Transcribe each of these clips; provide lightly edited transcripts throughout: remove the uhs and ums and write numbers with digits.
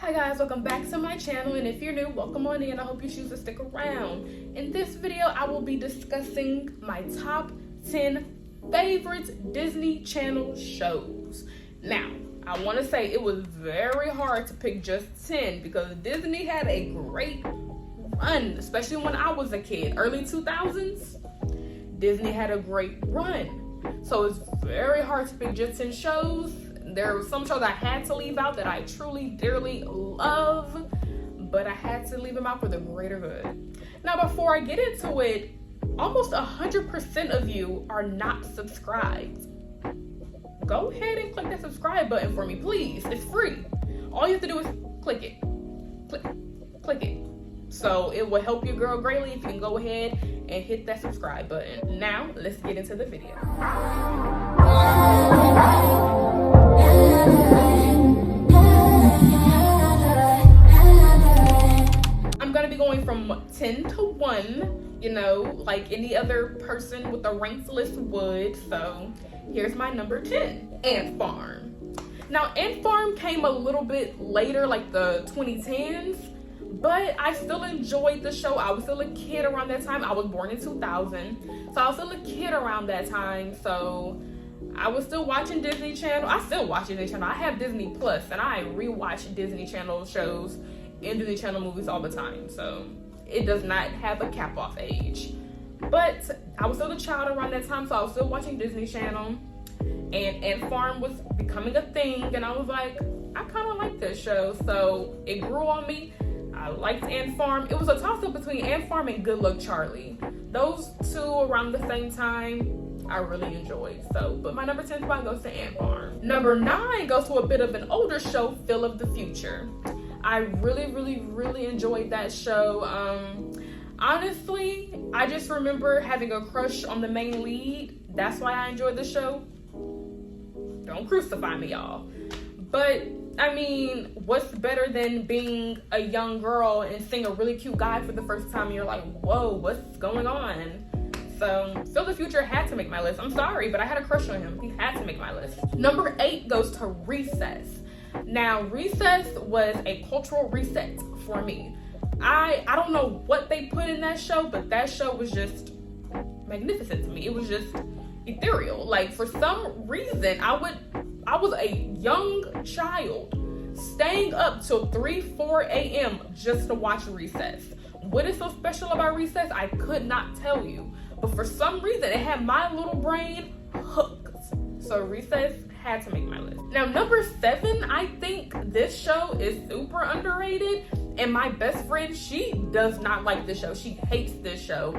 Hi guys, welcome back to my channel, and if you're new, welcome on in. I hope you choose to stick around. In this video, I will be discussing my top 10 favorite Disney Channel shows. Now, I want to say it was very hard to pick just 10 because Disney had a great run, especially when I was a kid. Early 2000s, Disney had a great run. So it's very hard to pick just 10 shows. There were some shows I had to leave out that I truly, dearly love, but I had to leave them out for the greater good. Now, before I get into it, almost 100% of you are not subscribed. Go ahead and click that subscribe button for me, please. It's free. All you have to do is click it. Click it. So it will help your girl greatly if you can go ahead and hit that subscribe button. Now, let's get into the video. I'm gonna be going from 10 to 1, you know, like any other person with a ranked list would. So here's my number 10, Ant Farm. Now, Ant Farm came a little bit later, like the 2010s, but I still enjoyed the show. I was still a kid around that time. I was born in 2000, so I was still a kid around that time. So I was still watching Disney Channel. I still watch Disney Channel. I have Disney Plus, and I rewatch Disney Channel shows and Disney Channel movies all the time. So it does not have a cap off age. But I was still a child around that time, so I was still watching Disney Channel. And Ant Farm was becoming a thing, and I was like, I kind of like this show. So it grew on me. I liked Ant Farm. It was a toss-up between Ant Farm and Good Luck Charlie. Those two around the same time, I really enjoyed. So, but my number 10 spot goes to Ant Farm. Number 9 goes to a bit of an older show, Phil of the Future. I really enjoyed that show. Honestly, I just remember having a crush on the main lead. That's why I enjoyed the show. Don't crucify me, y'all. But I mean, what's better than being a young girl and seeing a really cute guy for the first time and you're like, whoa, what's going on? So Phil the Future had to make my list. I'm sorry, but I had a crush on him. He had to make my list. Number 8 goes to Recess. Now, Recess was a cultural reset for me. I don't know what they put in that show, but that show was just magnificent to me. It was just ethereal. Like, for some reason, I was a young child staying up till 3-4 a.m. just to watch Recess. What is so special about Recess? I could not tell you. But for some reason, it had my little brain hooked. So Recess had to make my list. Now, number 7, I think this show is super underrated. And my best friend, she does not like this show. She hates this show.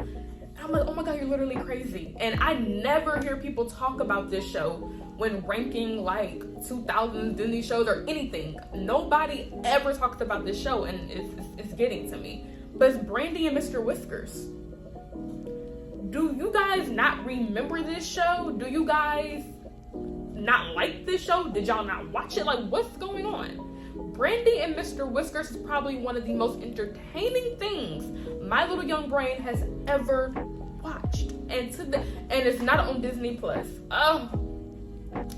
I'm like, oh my God, you're literally crazy. And I never hear people talk about this show when ranking like 2000s Disney shows or anything. Nobody ever talks about this show, and it's getting to me. But it's Brandy and Mr. Whiskers. Do you guys not remember this show? Do you guys not like this show? Did y'all not watch it? Like, what's going on? Brandy and Mr. Whiskers is probably one of the most entertaining things my little young brain has ever watched. And it's not on Disney Plus. Oh,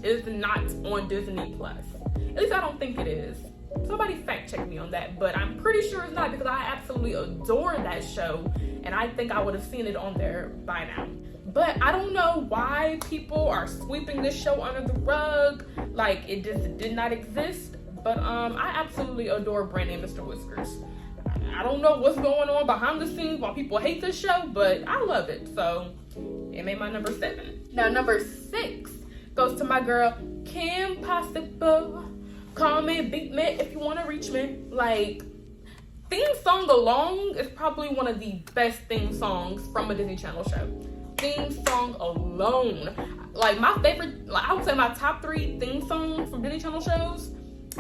it's not on Disney Plus. At least I don't think it is. Somebody fact check me on that, but I'm pretty sure it's not because I absolutely adore that show, and I think I would have seen it on there by now. But I don't know why people are sweeping this show under the rug like it just did not exist. But I absolutely adore Brandy and Mr. Whiskers. I don't know what's going on behind the scenes while people hate this show, but I love it. So it made my number 7. Now, number 6 goes to my girl, Kim Possible. Call me, beat me if you want to reach me. Like, theme song alone is probably one of the best theme songs from a Disney Channel show. Theme song alone. Like, my favorite, like, I would say my top 3 theme songs from Disney Channel shows: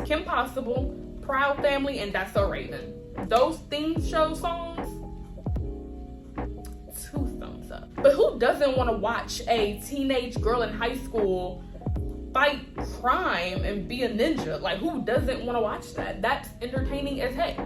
Kim Possible, Proud Family, and That's So Raven. Those theme show songs, 2 thumbs up. But who doesn't want to watch a teenage girl in high school fight crime and be a ninja? Like, who doesn't want to watch that? That's entertaining as heck.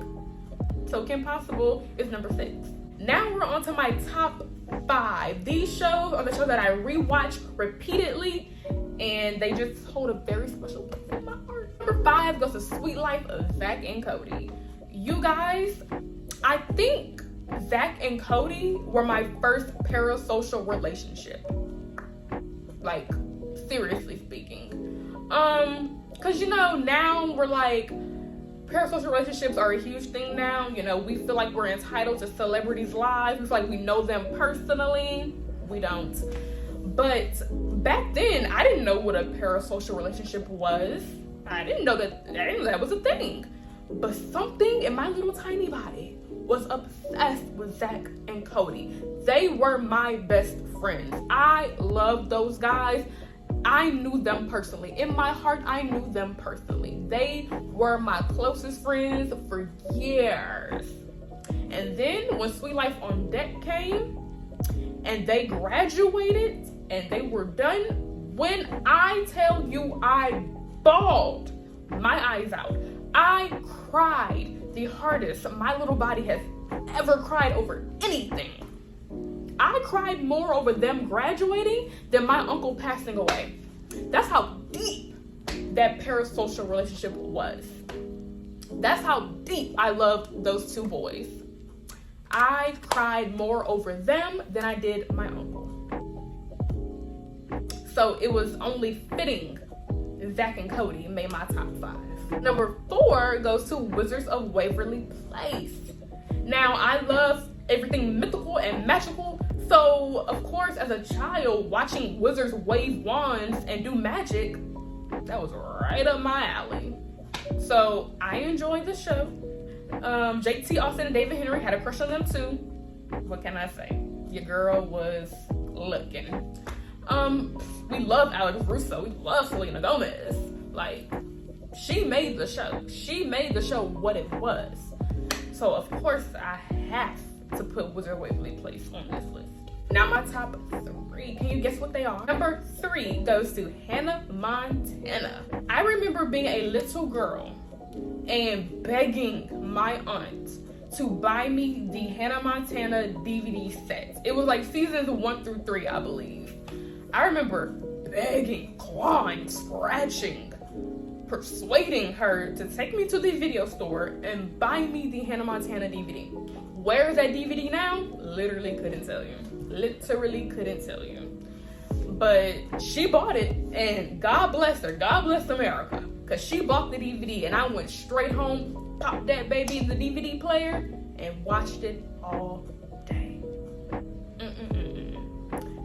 So Kim Possible is number 6. Now we're on to my top 5. These shows are the shows that I rewatch repeatedly, and they just hold a very special place in my heart. Number 5 goes to Sweet Life of Zach and Cody. You guys, I think Zach and Cody were my first parasocial relationship. Like, seriously speaking. Cause now we're like, parasocial relationships are a huge thing now. We feel like we're entitled to celebrities' lives. We feel like we know them personally. We don't. But back then, I didn't know what a parasocial relationship was. I didn't know that was a thing. But something in my little tiny body was obsessed with Zach and Cody. They were my best friends. I loved those guys. I knew them personally. In my heart, I knew them personally. They were my closest friends for years. And then when Sweet Life on Deck came and they graduated and they were done, when I tell you I bawled my eyes out, I cried the hardest my little body has ever cried over anything. I cried more over them graduating than my uncle passing away. That's how deep that parasocial relationship was. That's how deep I loved those two boys. I cried more over them than I did my uncle. So it was only fitting Zach and Cody made my top 5. Number 4 goes to Wizards of Waverly Place. Now, I love everything mythical and magical. So, of course, as a child, watching wizards wave wands and do magic, that was right up my alley. So, I enjoyed the show. JT Austin and David Henry had a crush on them too. What can I say? Your girl was looking. We love Alex Russo. We love Selena Gomez. Like, she made the show. She made the show what it was. So, of course, I have to put Wizard of Waverly Place on this list. Now my top 3, can you guess what they are? Number 3 goes to Hannah Montana. I remember being a little girl and begging my aunt to buy me the Hannah Montana DVD set. It was like seasons 1 through 3, I believe. I remember begging, clawing, scratching, persuading her to take me to the video store and buy me the Hannah Montana DVD. Where is that DVD now? Literally couldn't tell you. Literally couldn't tell you. But she bought it, and God bless her. God bless America. Because she bought the DVD, and I went straight home, popped that baby in the DVD player, and watched it all day.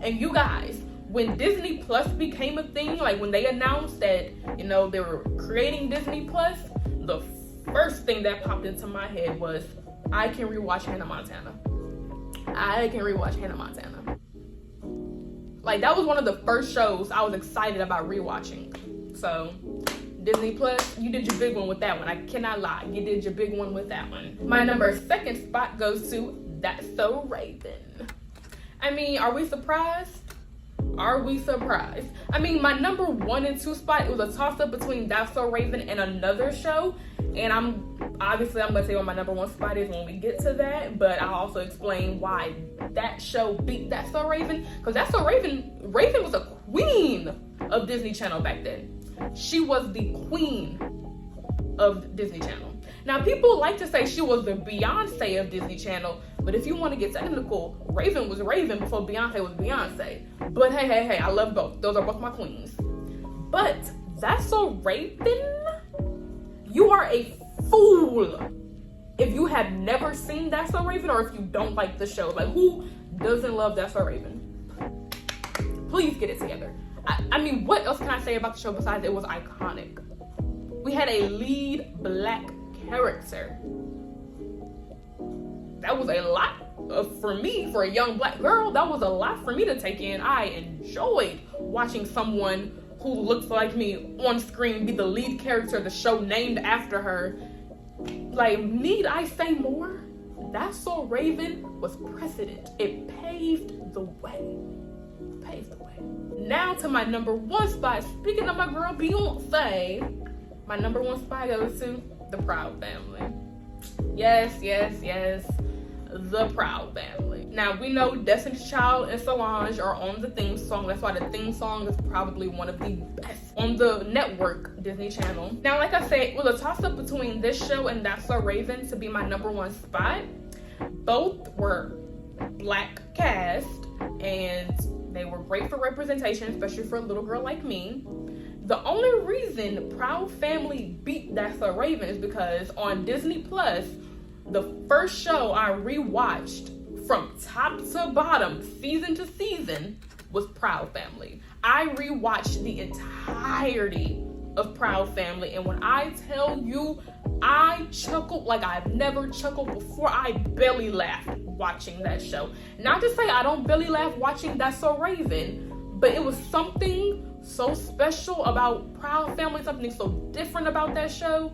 And you guys, when Disney Plus became a thing, like when they announced that, they were creating Disney Plus, the first thing that popped into my head was, I can rewatch Hannah Montana. I can rewatch Hannah Montana. Like, that was one of the first shows I was excited about rewatching. So, Disney Plus, you did your big one with that one. I cannot lie. You did your big one with that one. My number 2 spot goes to That's So Raven. I mean, are we surprised? Are we surprised? I mean, my number 1 and 2 spot, it was a toss-up between That's So Raven and another show. And I'm gonna tell you what my number 1 spot is when we get to that, but I'll also explain why that show beat That's So Raven. Because That's So Raven was a queen of Disney Channel back then. She was the queen of Disney Channel. Now, people like to say she was the Beyonce of Disney Channel, but if you want to get technical, Raven was Raven before Beyonce was Beyonce. But hey, I love both. Those are both my queens. But That's So Raven, you are a fool if you have never seen That's So Raven, or if you don't like the show. Like, who doesn't love That's So Raven? Please get it together. I mean, what else can I say about the show besides it was iconic? We had a lead black character. That was a lot for me, for a young black girl. That was a lot for me to take in. I enjoyed watching someone who looks like me on screen be the lead character of the show named after her. Like, need I say more? That's So Raven was precedent. It paved the way. Now to my number 1 spot. Speaking of my girl Beyonce, my number 1 spot goes to The Proud Family. Yes. the Proud Family. Now, we know Destiny's Child and Solange are on the theme song. That's why the theme song is probably one of the best on the network, Disney Channel. Now, like I said, it was a toss-up between this show and That's So Raven to be my #1 spot. Both were Black cast, and they were great for representation, especially for a little girl like me. The only reason Proud Family beat That's So Raven is because on Disney Plus, the first show I rewatched from top to bottom, season to season, was Proud Family. I rewatched the entirety of Proud Family, and when I tell you, I chuckled like I've never chuckled before. I belly laughed watching that show. Not to say I don't belly laugh watching That's So Raven, but it was something so special about Proud Family, something so different about that show.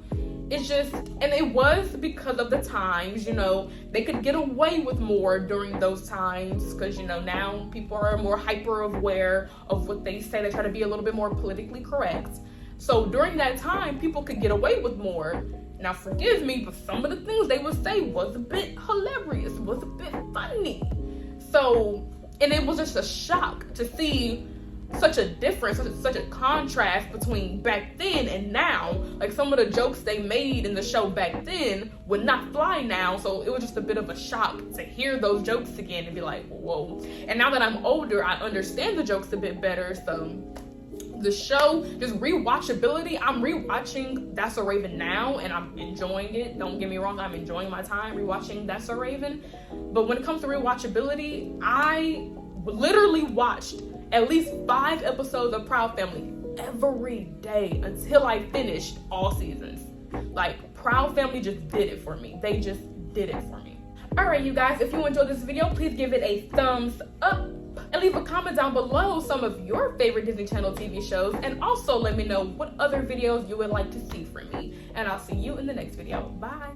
It's just, and it was because of the times, you know, they could get away with more during those times because, you know, now people are more hyper aware of what they say. They try to be a little bit more politically correct. So during that time, people could get away with more. Now, forgive me, but some of the things they would say was a bit hilarious, was a bit funny. So, and it was just a shock to see such a difference, such a contrast between back then and now. Like, some of the jokes they made in the show back then would not fly now. So it was just a bit of a shock to hear those jokes again and be like, whoa. And now that I'm older, I understand the jokes a bit better. So the show, just rewatchability, I'm rewatching That's So Raven now and I'm enjoying it. Don't get me wrong, I'm enjoying my time rewatching That's So Raven. But when it comes to rewatchability, I literally watched at least 5 episodes of Proud Family every day until I finished all seasons. Like, Proud Family just did it for me. They just did it for me. Alright, you guys, if you enjoyed this video, please give it a thumbs up and leave a comment down below some of your favorite Disney Channel TV shows, and also let me know what other videos you would like to see from me. And I'll see you in the next video. Bye.